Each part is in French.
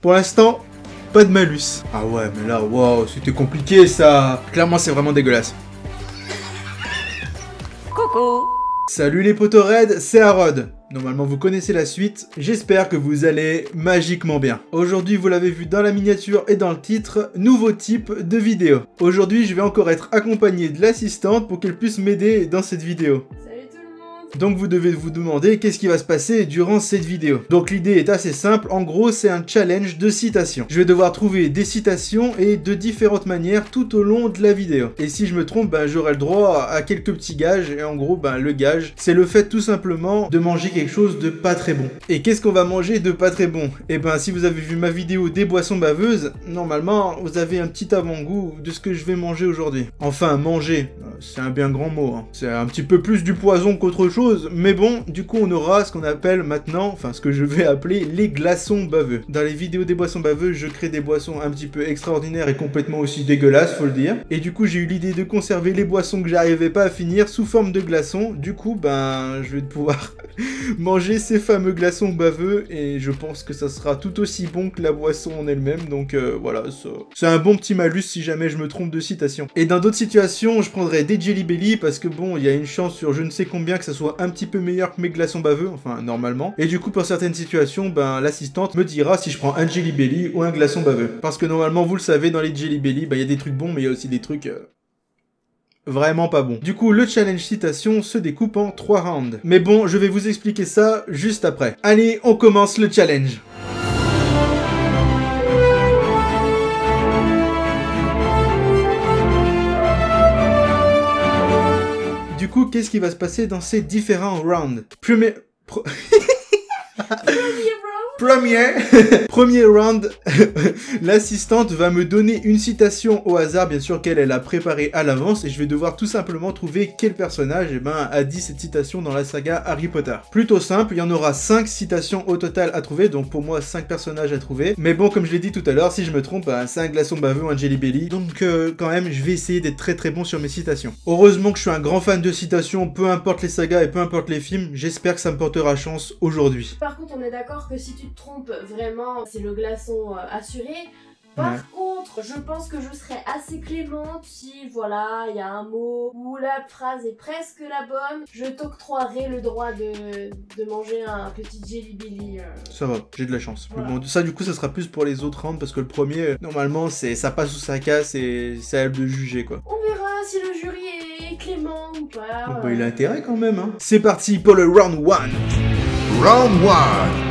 Pour l'instant, pas de malus. Ah ouais, mais là, waouh, c'était compliqué ça. Clairement, c'est vraiment dégueulasse. Coucou. Salut les potos raids, c'est Harod. Normalement vous connaissez la suite, j'espère que vous allez magiquement bien. Aujourd'hui, vous l'avez vu dans la miniature et dans le titre, nouveau type de vidéo. Aujourd'hui, je vais encore être accompagné de l'assistante pour qu'elle puisse m'aider dans cette vidéo. Donc vous devez vous demander qu'est-ce qui va se passer durant cette vidéo. Donc l'idée est assez simple, en gros c'est un challenge de citations. Je vais devoir trouver des citations et de différentes manières tout au long de la vidéo. Et si je me trompe, j'aurai le droit à quelques petits gages, et en gros le gage, c'est le fait tout simplement de manger quelque chose de pas très bon. Et qu'est-ce qu'on va manger de pas très bon? Et si vous avez vu ma vidéo des boissons baveuses, normalement vous avez un petit avant-goût de ce que je vais manger aujourd'hui. Enfin manger, c'est un bien grand mot, hein. C'est un petit peu plus du poison qu'autre chose. Mais bon, du coup on aura ce qu'on appelle maintenant, enfin ce que je vais appeler les glaçons baveux. Dans les vidéos des boissons baveuses, je crée des boissons un petit peu extraordinaires et complètement aussi dégueulasses, faut le dire. Et du coup j'ai eu l'idée de conserver les boissons que j'arrivais pas à finir sous forme de glaçons. Du coup je vais pouvoir manger ces fameux glaçons baveux et je pense que ça sera tout aussi bon que la boisson en elle-même. Donc voilà, c'est un bon petit malus si jamais je me trompe de citation. Et dans d'autres situations, je prendrai des Jelly Belly parce que bon, il y a une chance sur je ne sais combien que ça soit un petit peu meilleur que mes glaçons baveux, enfin normalement. Et du coup pour certaines situations, l'assistante me dira si je prends un Jelly Belly ou un glaçon baveux. Parce que normalement, vous le savez, dans les Jelly Belly, il y a des trucs bons mais il y a aussi des trucs vraiment pas bons. Du coup, le challenge citation se découpe en 3 rounds. Mais bon, je vais vous expliquer ça juste après. Allez, on commence le challenge. Du coup, qu'est-ce qui va se passer dans ces différents rounds? Premier round, l'assistante va me donner une citation au hasard, bien sûr qu'elle a préparée à l'avance, et je vais devoir tout simplement trouver quel personnage a dit cette citation dans la saga Harry Potter. Plutôt simple, il y en aura 5 citations au total à trouver, donc pour moi 5 personnages à trouver. Mais bon, comme je l'ai dit tout à l'heure, si je me trompe, c'est un glaçon baveux ou un Jelly Belly, donc quand même, je vais essayer d'être très très bon sur mes citations. Heureusement que je suis un grand fan de citations, peu importe les sagas et peu importe les films, j'espère que ça me portera chance aujourd'hui. Par contre, on est d'accord que si tu te trompes vraiment, c'est le glaçon assuré. Par contre, je pense que je serais assez clémente si, voilà, il y a un mot où la phrase est presque la bonne. Je t'octroierai le droit de manger un petit Jelly Belly. Ça va, j'ai de la chance. Voilà. Mais bon, ça du coup, ça sera plus pour les autres rounds parce que le premier, normalement, ça passe ou ça casse et c'est à elle de juger, quoi. On verra si le jury est clément ou pas. Il a intérêt quand même, hein. C'est parti pour le round 1. Round 1.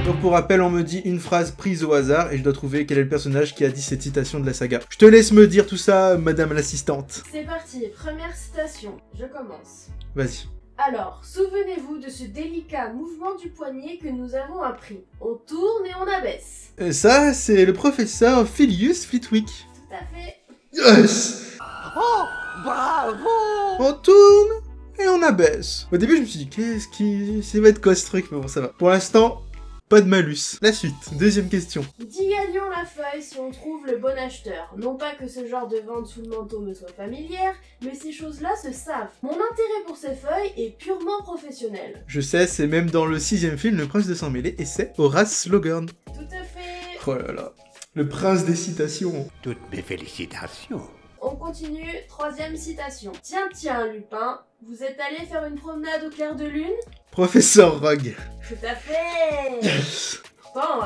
Donc pour rappel, on me dit une phrase prise au hasard et je dois trouver quel est le personnage qui a dit cette citation de la saga. Je te laisse me dire tout ça, madame l'assistante. C'est parti, première citation, je commence. Vas-y. Alors, souvenez-vous de ce délicat mouvement du poignet que nous avons appris. On tourne et on abaisse. Ça, c'est le professeur Filius Flitwick. Tout à fait. Yes! Oh, bravo. On tourne et on abaisse. Au début, je me suis dit, ça va être quoi ce truc? Mais bon, ça va. Pour l'instant, pas de malus. La suite. Deuxième question. Digaillons la feuille si on trouve le bon acheteur. Non pas que ce genre de vente sous le manteau me soit familière, mais ces choses-là se savent. Mon intérêt pour ces feuilles est purement professionnel. Je sais, c'est même dans le 6e film, Le Prince de Sang Mêlé, et c'est Horace Slogan. Tout à fait. Oh là là. Le prince des citations. Toutes mes félicitations. On continue, troisième citation. Tiens, tiens, Lupin, vous êtes allé faire une promenade au clair de lune? Professeur Rogue. Tout à fait. Yes. Pourtant,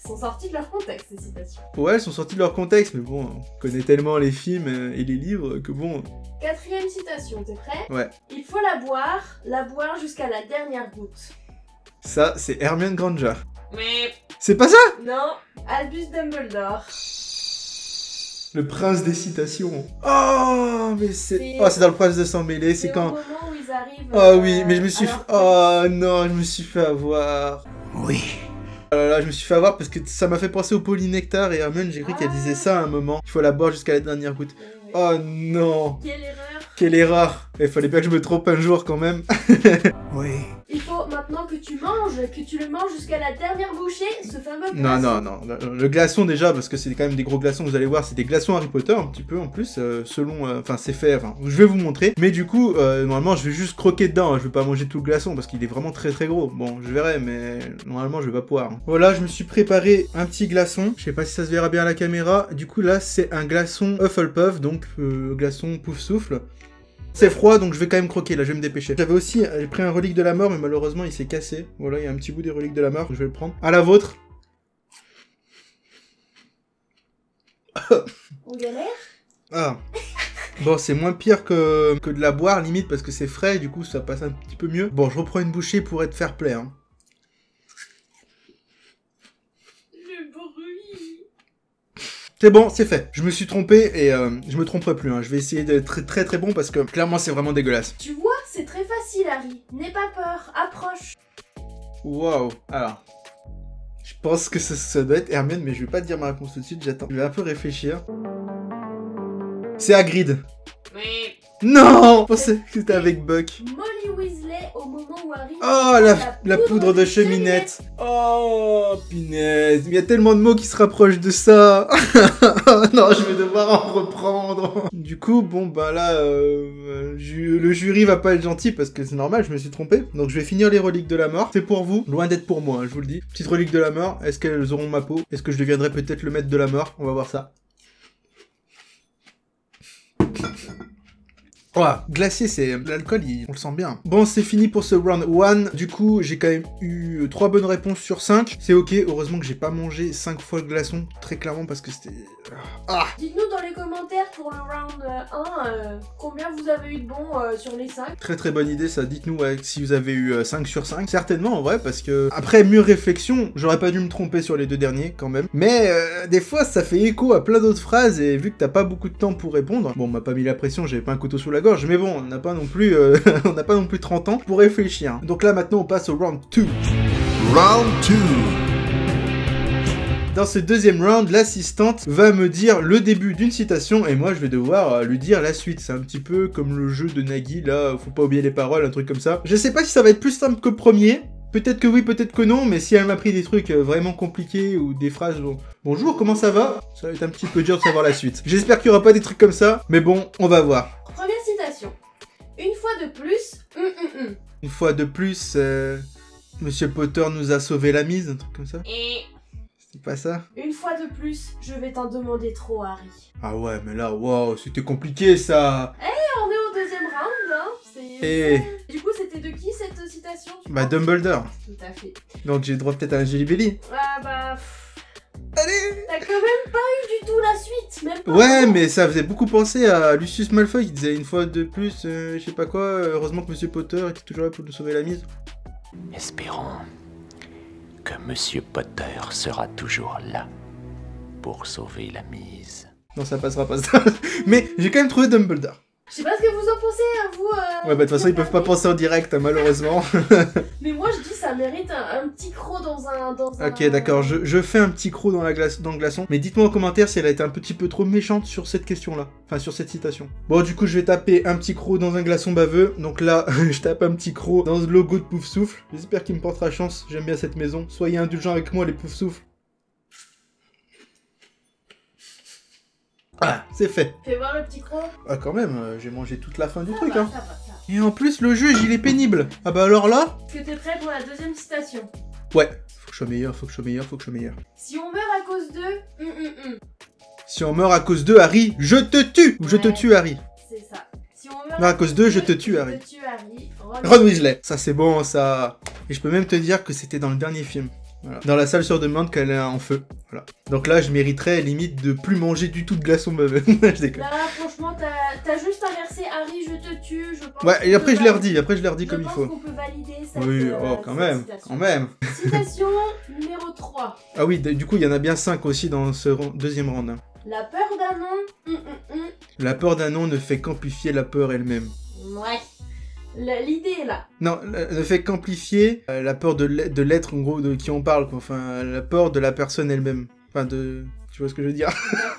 sont sortis de leur contexte, ces citations. Ouais, elles sont sorties de leur contexte, mais bon, on connaît tellement les films et les livres que bon... Quatrième citation, t'es prêt? Ouais. Il faut la boire jusqu'à la dernière goutte. Ça, c'est Hermione Granger. Mais... C'est pas ça? Non, Albus Dumbledore. Le prince des citations. Oh, mais c'est... Oh, c'est dans Le Prince de Sang Mêlé, c'est quand... au moment où ils arrivent... Oh oui, mais je me suis... alors Oh non, je me suis fait avoir. Oui. Oh là là, je me suis fait avoir parce que ça m'a fait penser au polynectar et Hermione, j'ai cru qu'elle disait ça à un moment. Il faut la boire jusqu'à la dernière goutte. Oui. Oh non. Quelle erreur. Quelle erreur. Il fallait bien que je me trompe un jour quand même. Oui. Il faut maintenant maintenant que tu manges, que tu le manges jusqu'à la dernière bouchée, ce fameux Non, glaçon. non, non. Le glaçon déjà, parce que c'est quand même des gros glaçons, vous allez voir, c'est des glaçons Harry Potter un petit peu en plus, selon... Enfin, c'est fait, enfin, je vais vous montrer. Mais du coup, normalement, je vais juste croquer dedans, hein, je vais pas manger tout le glaçon, parce qu'il est vraiment très très gros. Bon, je verrai, mais normalement, je vais pas pouvoir. Hein. Voilà, je me suis préparé un petit glaçon. Je sais pas si ça se verra bien à la caméra. Du coup, là, c'est un glaçon Hufflepuff, donc glaçon pouf souffle. C'est froid, donc je vais quand même croquer, là, je vais me dépêcher. J'avais aussi pris un relique de la mort, mais malheureusement, il s'est cassé. Voilà, il y a un petit bout des reliques de la mort, je vais le prendre. À la vôtre. On galère. Ah. Bon, c'est moins pire que de la boire, limite, parce que c'est frais, du coup, ça passe un petit peu mieux. Bon, je reprends une bouchée pour être fair play, hein. Le bruit. C'est bon, c'est fait. Je me suis trompé et je me tromperai plus. Hein. Je vais essayer d'être très très très bon parce que clairement c'est vraiment dégueulasse. Tu vois, c'est très facile, Harry. N'aie pas peur, approche. Waouh. Alors, je pense que ça doit être Hermione, mais je vais pas te dire ma réponse tout de suite. J'attends. Je vais un peu réfléchir. C'est Hagrid. Oui. Non, je pensais que c'était avec Buck. Molly Weasley au moment où Harry... Oh, la poudre de cheminette. Oh, punaise. Il y a tellement de mots qui se rapprochent de ça. Non, je vais devoir en reprendre. Du coup, bon, bah là, le jury va pas être gentil parce que c'est normal, je me suis trompé. Donc je vais finir les reliques de la mort. C'est pour vous, loin d'être pour moi, hein, je vous le dis. Petite relique de la mort, est-ce qu'elles auront ma peau? Est-ce que je deviendrai peut-être le maître de la mort? On va voir ça. Oh, glacé, c'est l'alcool, on le sent bien. Bon, c'est fini pour ce round 1. Du coup, j'ai quand même eu 3 bonnes réponses sur 5. C'est ok, heureusement que j'ai pas mangé 5 fois le glaçon, très clairement, parce que c'était... Ah. Dites-nous dans les commentaires pour le round 1, combien vous avez eu de bons sur les 5. Très très bonne idée ça, dites-nous si vous avez eu 5 sur 5. Certainement en vrai, parce que après mûre réflexion, j'aurais pas dû me tromper sur les 2 derniers quand même. Mais des fois, ça fait écho à plein d'autres phrases, et vu que t'as pas beaucoup de temps pour répondre, bon, on m'a pas mis la pression, j'avais pas un couteau sous la gorge, mais bon, on n'a pas non plus on n'a pas non plus 30 ans pour réfléchir. Donc là maintenant on passe au round 2. Round 2. Dans ce deuxième round, l'assistante va me dire le début d'une citation et moi je vais devoir lui dire la suite. C'est un petit peu comme le jeu de Nagui, là, faut pas oublier les paroles, un truc comme ça. Je sais pas si ça va être plus simple que le premier. Peut-être que oui, peut-être que non, mais si elle m'a pris des trucs vraiment compliqués ou des phrases genre « Bonjour, comment ça va ?» Ça va être un petit peu dur de savoir la suite. J'espère qu'il y aura pas des trucs comme ça, mais bon, on va voir. Première citation. Une fois de plus, Une fois de plus, Monsieur Potter nous a sauvé la mise, un truc comme ça. Et C'est pas ça? une fois de plus, je vais t'en demander trop, Harry. Ah ouais, mais là, waouh, c'était compliqué ça. On est au deuxième round, hein. Et Du coup, c'était de qui cette citation tu bah penses Dumbledore. Tout à fait. Donc j'ai droit peut-être à un Jelly Belly. Ah bah... Allez. T'as quand même pas eu du tout la suite, même pas. Ouais, mais ça faisait beaucoup penser à Lucius Malfoy qui disait une fois de plus, je sais pas quoi, heureusement que Monsieur Potter était toujours là pour nous sauver la mise. Espérons que Monsieur Potter sera toujours là pour sauver la mise. Non, ça passera pas ça. Mais j'ai quand même trouvé Dumbledore. Je sais pas ce que vous en pensez, hein, vous. Ouais, bah de toute façon, ils peuvent pas penser en direct, hein, malheureusement. Mais moi, je dis ça mérite un petit croc dans un... Ok, d'accord, je fais un petit croc dans le glaçon. Mais dites-moi en commentaire si elle a été un petit peu trop méchante sur cette question-là. Enfin, sur cette citation. Bon, du coup, je vais taper un petit croc dans un glaçon baveux. Donc là, je tape un petit croc dans le logo de Pouf Souffle. J'espère qu'il me portera chance. J'aime bien cette maison. Soyez indulgents avec moi, les Pouf Souffle. Ah, c'est fait. Fais voir le petit croc. Ah, quand même, j'ai mangé toute la fin du truc, va, hein. ça va, ça va. Et en plus, le jeu, il est pénible. Ah bah alors là... Est-ce que t'es prêt pour la deuxième citation? Ouais. Faut que je sois meilleur, faut que je sois meilleur, faut que je sois meilleur. Si on meurt à cause d'eux, Si on meurt à cause d'eux, Harry, je te tue. Ou je te Ouais. tue, Harry. c'est ça. Si on meurt Non, à cause d'eux, je te tue, Harry. Je te tue, Harry. Ron Weasley. Ça, c'est bon, ça. Et je peux même te dire que c'était dans le dernier film. Voilà. Dans la salle sur demande qu'elle est en feu. Voilà. Donc là, je mériterais limite de plus manger du tout de glaçons baveux. Je déconne. Là, franchement, t'as juste inversé Harry, je te tue, je pense. Ouais, et qu'on après, peut je l'ai valider- redit. Après, je l'ai redit comme il Je faut. pense qu'on peut valider cette, Oui, oh, quand cette même. citation. Quand même. Citation numéro 3. Ah oui, du coup, il y en a bien 5 aussi dans ce deuxième round. Hein. La peur d'un nom, La peur d'un nom ne fait qu'amplifier la peur elle-même. Ouais. L'idée est là. Non, ne fait qu'amplifier la peur de l'être, en gros, de qui on parle, quoi. Enfin, la peur de la personne elle-même. Enfin, de... Tu vois ce que je veux dire?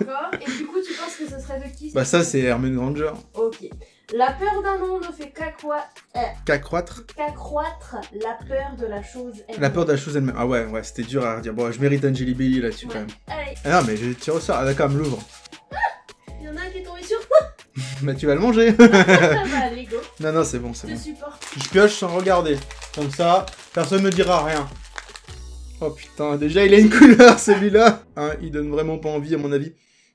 D'accord. Et du coup, tu penses que ce serait de qui Bah ça, c'est Hermione Granger. Ok. La peur d'un nom ne fait Qu'accroître qu'accroître la peur de la chose elle-même. la peur de la chose elle-même. Ah ouais, c'était dur à redire. Bon, je mérite un Jelly Belly là-dessus quand même. Allez, Ah non, mais je tire au sort. Ah d'accord, me l'ouvre. il y en a un qui est tombé sur moi. Bah tu vas le manger. Ah bah, allez, go. Non, c'est bon, c'est Je bon. te supporte. Je pioche sans regarder. Comme ça, personne me dira rien. Oh putain, déjà il a une couleur celui-là. Hein, il donne vraiment pas envie à mon avis.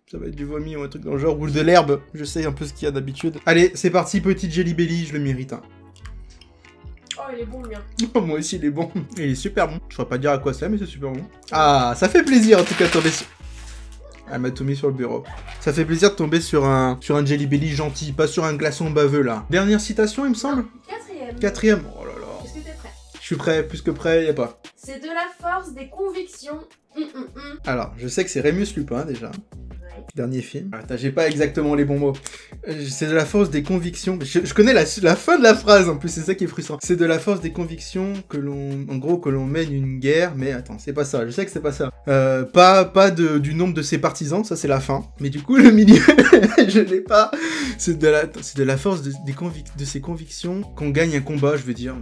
Ça va être du vomi ou un truc dans le genre, ou de l'herbe. Je sais un peu ce qu'il y a d'habitude. Allez, c'est parti, petit Jelly Belly, je le mérite. Hein. Oh, il est bon le mien. Oh, moi aussi il est bon. Il est super bon. Je saurais pas dire à quoi c'est, mais c'est super bon. Ah, ça fait plaisir en tout cas de tomber sur... Elle m'a tout mis sur le bureau. Ça fait plaisir de tomber sur un Jelly Belly gentil, pas sur un glaçon baveux là. Dernière citation il me semble. Quatrième. Quatrième. Oh là là. Est-ce que t'es prêt? Je suis prêt, plus que prêt, y a pas. C'est de la force des convictions. Alors, je sais que c'est Rémus Lupin déjà. Ouais. Dernier film. Attends, j'ai pas exactement les bons mots. C'est de la force des convictions. Je connais la fin de la phrase en plus, c'est ça qui est frustrant. C'est de la force des convictions que l'on... En gros, que l'on mène une guerre, mais attends, c'est pas ça. Je sais que c'est pas ça. Pas du nombre de ses partisans, ça c'est la fin. Mais du coup, le milieu, je l'ai pas. C'est de la force de ses convictions qu'on gagne un combat, je veux dire.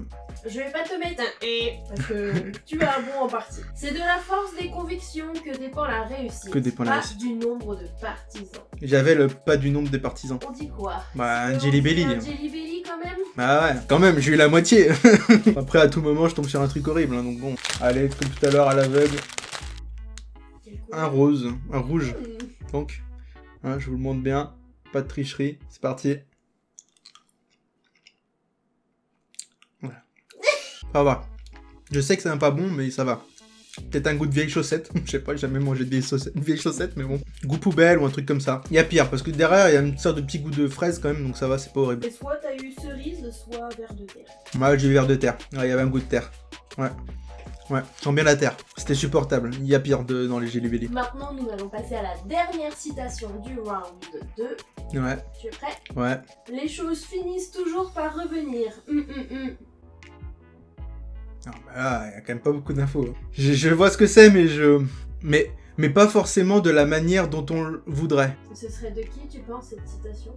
Je vais pas te mettre un et parce que tu as un bon en partie. C'est de la force des convictions que dépend la réussite. Que dépend la pas réussite. du nombre de partisans. J'avais le pas du nombre des partisans. On dit quoi? Bah, un On Jelly dit Belly. Un Jelly Belly quand même? Bah ouais, quand même, j'ai eu la moitié. Après, à tout moment, je tombe sur un truc horrible, hein, donc bon. Allez, comme tout à l'heure, à l'aveugle. Quel coup. Un rose, un rouge, Hmm. donc. Hein, je vous le montre bien. Pas de tricherie, c'est parti. Voilà. Ça va. Je sais que c'est un pas bon, mais ça va. Peut-être un goût de vieille chaussette. Je sais pas, j'ai jamais mangé de vieille chaussette, mais bon. Goût poubelle ou un truc comme ça. Il y a pire, parce que derrière, il y a une sorte de petit goût de fraise quand même, donc ça va, c'est pas horrible. Et soit t'as eu cerise, soit verre de terre. Moi, j'ai eu verre de terre. Ouais, il y avait un goût de terre. Ouais. Ouais, je sens bien la terre. C'était supportable. Il y a pire dans les Jelly Belly. Maintenant, nous allons passer à la dernière citation du round 2. Ouais, Tu es prêt? ouais. Les choses finissent toujours par revenir. Non, bah là, il y a quand même pas beaucoup d'infos. Je vois ce que c'est, mais pas forcément de la manière dont on le voudrait. Ce serait de qui tu penses cette citation?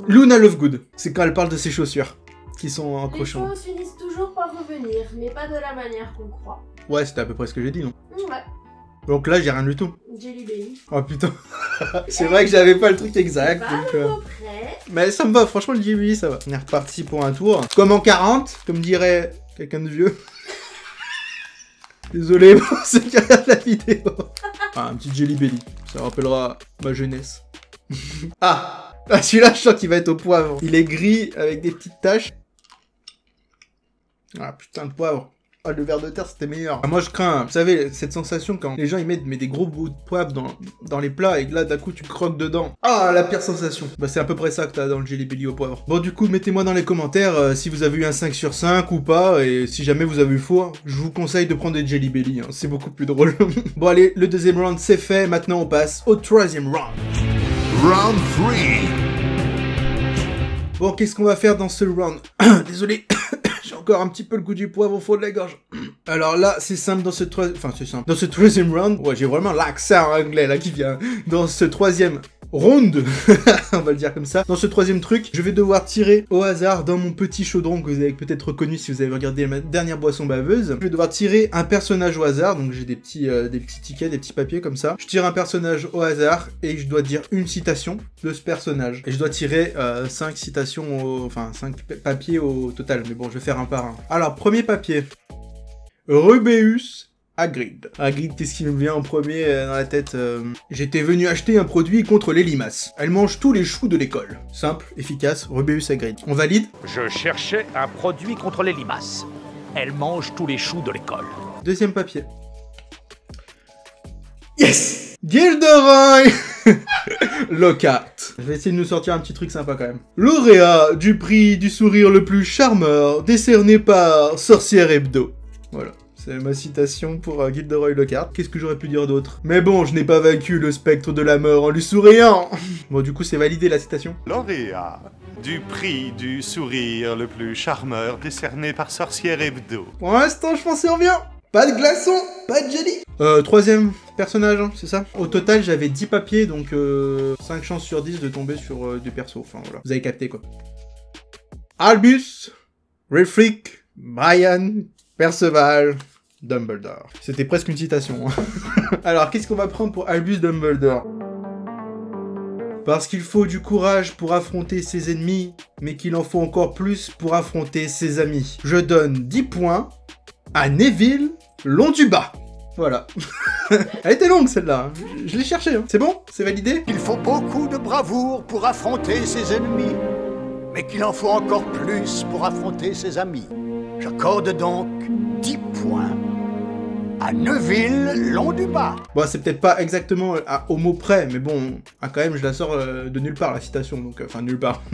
Luna Lovegood, c'est quand elle parle de ses chaussures qui sont en Les crochon. choses finissent toujours par revenir, mais pas de la manière qu'on croit. Ouais, c'était à peu près ce que j'ai dit, non? Ouais, Donc là, j'ai rien du tout. Jelly Belly. Oh putain. C'est vrai que j'avais pas le truc exact. Pas Donc, trop près. mais ça me va, franchement, le Jelly Belly, ça va. On est reparti pour un tour. Comme en 40, comme dirait quelqu'un de vieux. Désolé pour ceux qui regardent la vidéo. Ah, un petit Jelly Belly. Ça rappellera ma jeunesse. Ah, celui-là, je sens qu'il va être au poivre. Il est gris avec des petites taches. Ah, putain, le poivre. Ah, le verre de terre, c'était meilleur. Ah, moi, je crains, vous savez, cette sensation quand les gens, ils mettent des gros bouts de poivre dans les plats et que là, d'un coup, tu croques dedans. Ah, la pire sensation. Bah, c'est à peu près ça que t'as dans le Jelly Belly au poivre. Bon, du coup, mettez-moi dans les commentaires si vous avez eu un 5 sur 5 ou pas. Et si jamais vous avez eu faux, je vous conseille de prendre des Jelly Belly. Hein, c'est beaucoup plus drôle. Bon, allez, le deuxième round, c'est fait. Maintenant, on passe au troisième round. Round 3. Bon, qu'est-ce qu'on va faire dans ce round? Désolé. J'ai encore un petit peu le goût du poivre au fond de la gorge. Alors là, c'est simple dans ce troisième round. Ouais, j'ai vraiment l'accent anglais là qui vient. Dans ce troisième round, on va le dire comme ça. Dans ce troisième truc, je vais devoir tirer au hasard dans mon petit chaudron que vous avez peut-être reconnu si vous avez regardé ma dernière boisson baveuse. Je vais devoir tirer un personnage au hasard. Donc j'ai des petits tickets, des petits papiers comme ça. Je tire un personnage au hasard et je dois dire une citation de ce personnage. Et je dois tirer 5 citations, enfin 5 papiers au total. Mais bon, je vais faire un par un. Alors, premier papier. Rubeus Hagrid. Hagrid, qu'est-ce qui me vient en premier dans la tête? J'étais venu acheter un produit contre les limaces. Elle mange tous les choux de l'école. Simple, efficace, Rubeus Hagrid. On valide? Je cherchais un produit contre les limaces. Elle mange tous les choux de l'école. Deuxième papier. Yes! Gilderoy Lockhart. Je vais essayer de nous sortir un petit truc sympa quand même. Lauréat du prix du sourire le plus charmeur, décerné par Sorcière Hebdo. Voilà. C'est ma citation pour Gilderoy Lockhart. Qu'est-ce que j'aurais pu dire d'autre? Mais bon, je n'ai pas vaincu le spectre de la mort en lui souriant. Bon, du coup, c'est validé la citation. Lauréat du prix du sourire le plus charmeur décerné par Sorcière Hebdo. Pour l'instant, je m'en sors bien. Pas de glaçons, pas de jelly. Troisième personnages, hein, c'est ça? Au total, j'avais 10 papiers, donc 5 chances sur 10 de tomber sur du perso. Enfin, voilà. Vous avez capté, quoi. Albus, Wulfric, Brian, Perceval, Dumbledore. C'était presque une citation. Hein. Alors, qu'est-ce qu'on va prendre pour Albus Dumbledore? Parce qu'il faut du courage pour affronter ses ennemis, mais qu'il en faut encore plus pour affronter ses amis. Je donne 10 points à Neville Londubat. Voilà. Elle était longue celle-là. Je l'ai cherchée. Hein. C'est bon? C'est validé? Il faut beaucoup de bravoure pour affronter ses ennemis, mais qu'il en faut encore plus pour affronter ses amis. J'accorde donc 10 points à Neville Londubat. Bon, c'est peut-être pas exactement au mot près, mais bon, quand même, je la sors de nulle part, la citation, donc, enfin, nulle part,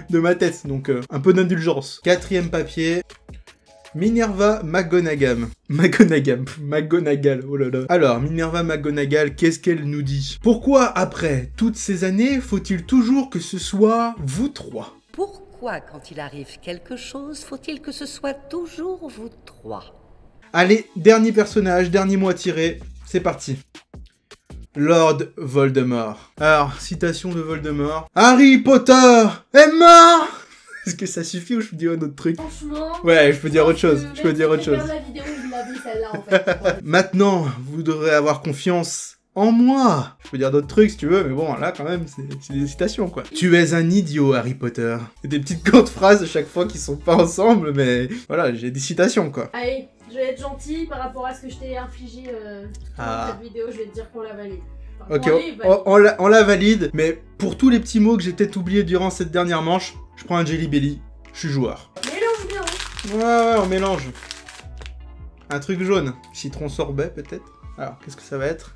de ma tête, donc, un peu d'indulgence. 4e papier, Minerva McGonagall, oh là là. Alors, Minerva McGonagall, qu'est-ce qu'elle nous dit? Pourquoi, après toutes ces années, faut-il toujours que ce soit vous trois? Pourquoi, quand il arrive quelque chose, faut-il que ce soit toujours vous trois? Allez, dernier personnage, dernier mot à tirer, c'est parti. Lord Voldemort. Alors, citation de Voldemort. Harry Potter est mort. Est-ce que ça suffit ou je peux dire un autre truc? Franchement... Ouais, je peux dire autre chose, je peux dire autre chose. La vidéo, je l'avais celle-là, en fait. Maintenant, vous devrez avoir confiance en moi. Je peux dire d'autres trucs si tu veux, mais bon, là, quand même, c'est des citations, quoi. Tu es un idiot, Harry Potter. C'est des petites courtes phrases à chaque fois qui sont pas ensemble, mais voilà, j'ai des citations, quoi. Allez, je vais être gentil par rapport à ce que je t'ai infligé dans cette vidéo, je vais te dire qu'on la valide. Enfin, Ok, on la valide, mais pour tous les petits mots que j'ai peut-être oubliés durant cette dernière manche, je prends un Jelly Belly, je suis joueur. Mélange bien. Ouais, on mélange. Un truc jaune. Citron sorbet, peut-être. Alors, qu'est-ce que ça va être?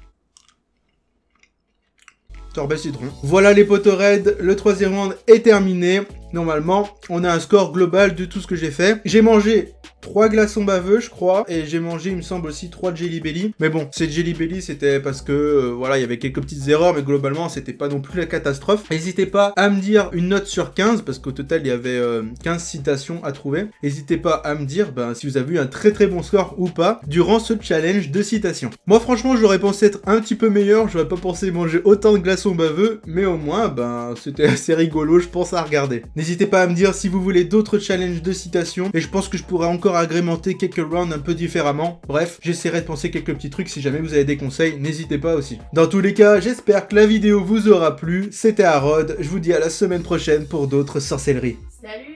Sorbet citron. Voilà les Potterheads, le 3e round est terminé. Normalement, on a un score global de tout ce que j'ai fait. J'ai mangé 3 glaçons baveux, je crois, et j'ai mangé, il me semble aussi, 3 Jelly Belly. Mais bon, ces Jelly Belly, c'était parce que, voilà, il y avait quelques petites erreurs, mais globalement, c'était pas non plus la catastrophe. N'hésitez pas à me dire une note sur 15, parce qu'au total, il y avait 15 citations à trouver. N'hésitez pas à me dire si vous avez eu un très très bon score ou pas, durant ce challenge de citations. Moi, franchement, j'aurais pensé être un petit peu meilleur, j'aurais pas pensé manger autant de glaçons baveux, mais au moins, c'était assez rigolo, je pense, à regarder. N'hésitez pas à me dire si vous voulez d'autres challenges de citations, et je pense que je pourrais encore agrémenter quelques rounds un peu différemment. Bref, j'essaierai de penser quelques petits trucs, si jamais vous avez des conseils, n'hésitez pas aussi. Dans tous les cas, j'espère que la vidéo vous aura plu, c'était Harold, je vous dis à la semaine prochaine pour d'autres sorcelleries. Salut.